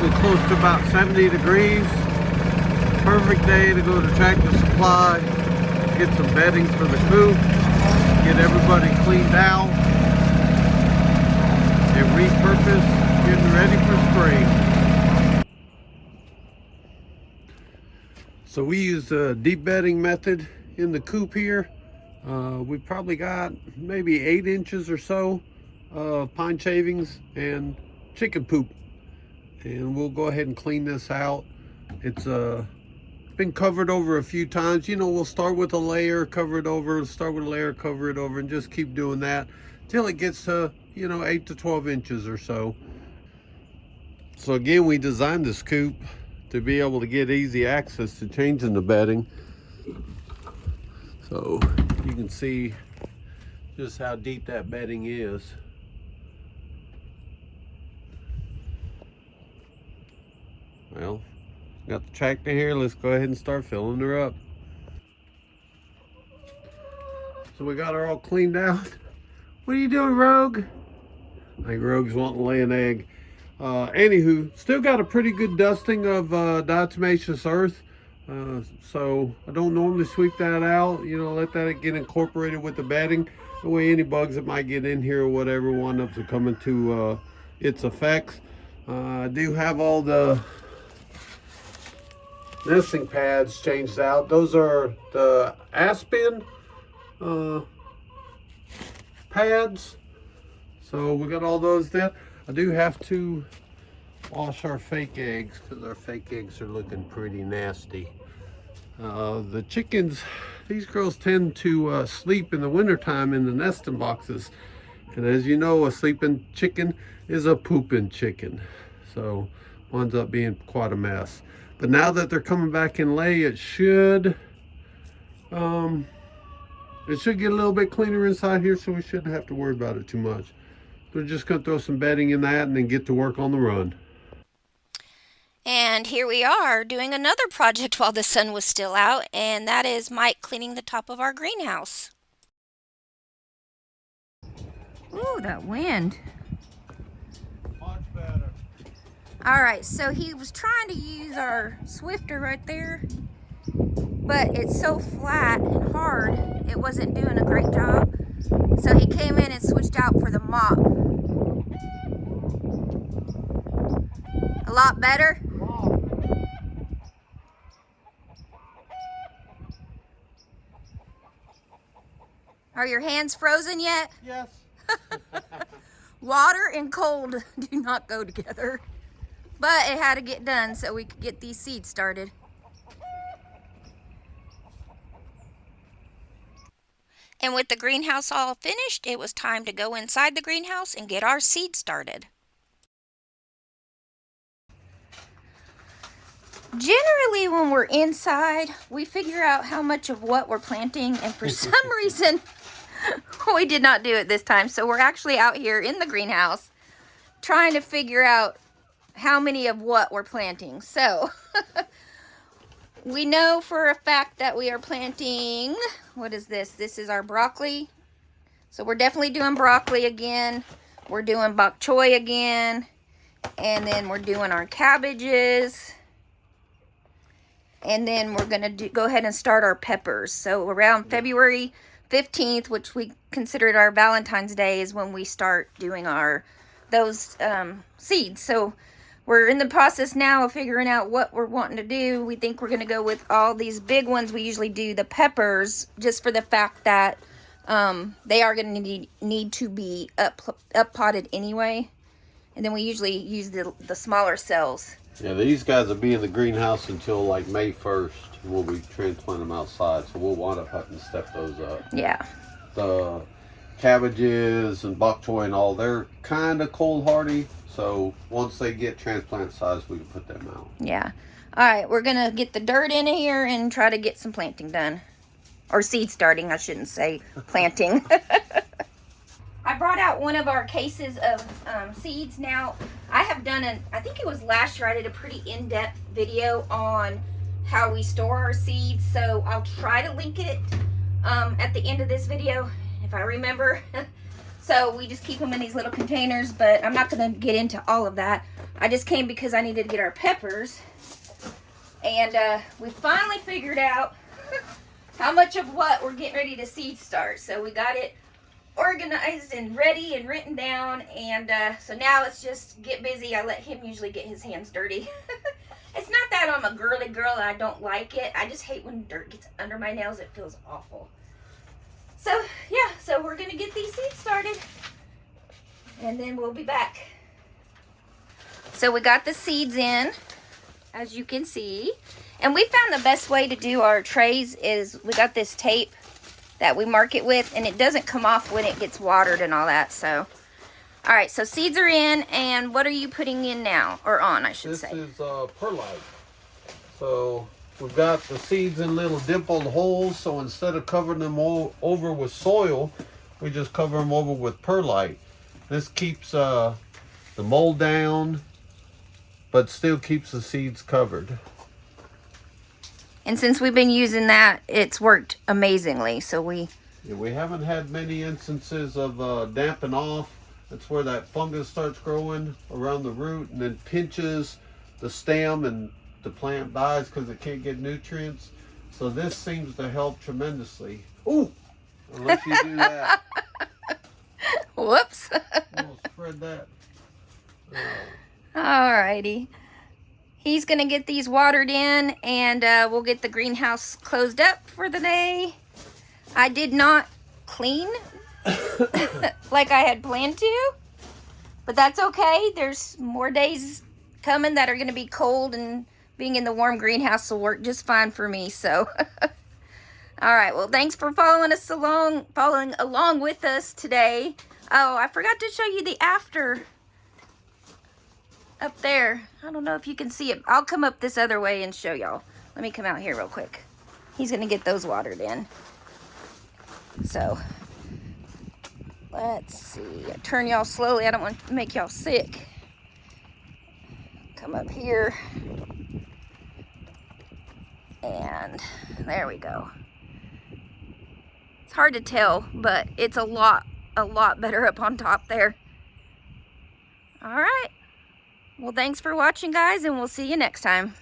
getting close to about 70 degrees. Perfect day to go to Tractor Supply, get some bedding for the coop, get everybody cleaned out, get repurposed, getting ready for spring. So we use the deep bedding method in the coop here. We probably got maybe 8 inches or so of pine shavings and chicken poop, and we'll go ahead and clean this out. It's been covered over a few times. You know, we'll start with a layer, cover it over, start with a layer, cover it over, and just keep doing that till it gets to, you know, 8 to 12 inches or so. So again, we designed this coop to be able to get easy access to changing the bedding. So you can see just how deep that bedding is. Well, got the tractor here. Let's go ahead and start filling her up. So we got her all cleaned out. What are you doing, Rogue? I think Rogue's wanting to lay an egg. Anywho, still got a pretty good dusting of diatomaceous earth. So I don't normally sweep that out, you know, let that get incorporated with the bedding. That way any bugs that might get in here or whatever wind up to come into its effects. I do have all the nesting pads changed out. Those are the Aspen pads. So we got all those there. I do have to wash our fake eggs because our fake eggs are looking pretty nasty. The chickens, these girls tend to sleep in the wintertime in the nesting boxes. And as you know, a sleeping chicken is a pooping chicken. So winds up being quite a mess. But now that they're coming back in lay, it should get a little bit cleaner inside here, so we shouldn't have to worry about it too much. We're just gonna throw some bedding in that and then get to work on the run. And here we are doing another project while the sun was still out, and that is Mike cleaning the top of our greenhouse. Ooh, that wind. Much better. All right, so he was trying to use our Swifter right there, but it's so flat and hard, it wasn't doing a great job. So he came in and switched out for the mop. A lot better? Are your hands frozen yet? Yes. Water and cold do not go together. But it had to get done so we could get these seeds started. And with the greenhouse all finished, it was time to go inside the greenhouse and get our seeds started. Generally, when we're inside, we figure out how much of what we're planting, and for some reason, we did not do it this time. So we're actually out here in the greenhouse trying to figure out how many of what we're planting. So we know for a fact that we are planting, what is this? This is our broccoli. So we're definitely doing broccoli again. We're doing bok choy again. And then we're doing our cabbages. And then we're going to go ahead and start our peppers. So around February 15th, which we considered our Valentine's Day, is when we start doing those seeds. So we're in the process now of figuring out what we're wanting to do. We think we're going to go with all these big ones. We usually do the peppers just for the fact that they are going to need to be up potted anyway. And then we usually use the smaller cells. Yeah, these guys will be in the greenhouse until like May 1st. We'll be transplanting them outside, so we'll wind up having to step those up. Yeah. The cabbages and bok choy and all, they're kind of cold hardy. So once they get transplant size, we can put them out. Yeah. All right, we're going to get the dirt in here and try to get some planting done. Or seed starting, I shouldn't say planting. I brought out one of our cases of seeds. Now, I have done I think it was last year, I did a pretty in-depth video on how we store our seeds. So I'll try to link it at the end of this video, if I remember. So we just keep them in these little containers, but I'm not going to get into all of that. I just came because I needed to get our peppers. And we finally figured out how much of what we're getting ready to seed start. So we got it organized and ready and written down. And so now it's just get busy. I let him usually get his hands dirty. It's not that I'm a girly girl and I don't like it. I just hate when dirt gets under my nails. It feels awful. So yeah, so we're gonna get these seeds started and then we'll be back. So we got the seeds in, as you can see. And we found the best way to do our trays is we got this tape that we mark it with, and it doesn't come off when it gets watered and all that. So, all right, so seeds are in, and what are you putting in now? Or on, I should say. This is perlite. So we've got the seeds in little dimpled holes, so instead of covering them all over with soil, we just cover them over with perlite. This keeps the mold down, but still keeps the seeds covered. And since we've been using that, it's worked amazingly. So we haven't had many instances of damping off. That's where that fungus starts growing around the root and then pinches the stem and the plant dies because it can't get nutrients. So this seems to help tremendously. Ooh, unless you do that. Whoops. We'll spread that. Alrighty. He's going to get these watered in, and we'll get the greenhouse closed up for the day. I did not clean like I had planned to, but that's okay. There's more days coming that are going to be cold, and being in the warm greenhouse will work just fine for me. So, all right. Well, thanks for following along with us today. Oh, I forgot to show you the after. Up there. I don't know if you can see it. I'll come up this other way and show y'all. Let me come out here real quick. He's going to get those watered in. So, let's see. I turn y'all slowly. I don't want to make y'all sick. Come up here. And there we go. It's hard to tell, but it's a lot better up on top there. All right. Well, thanks for watching, guys, and we'll see you next time.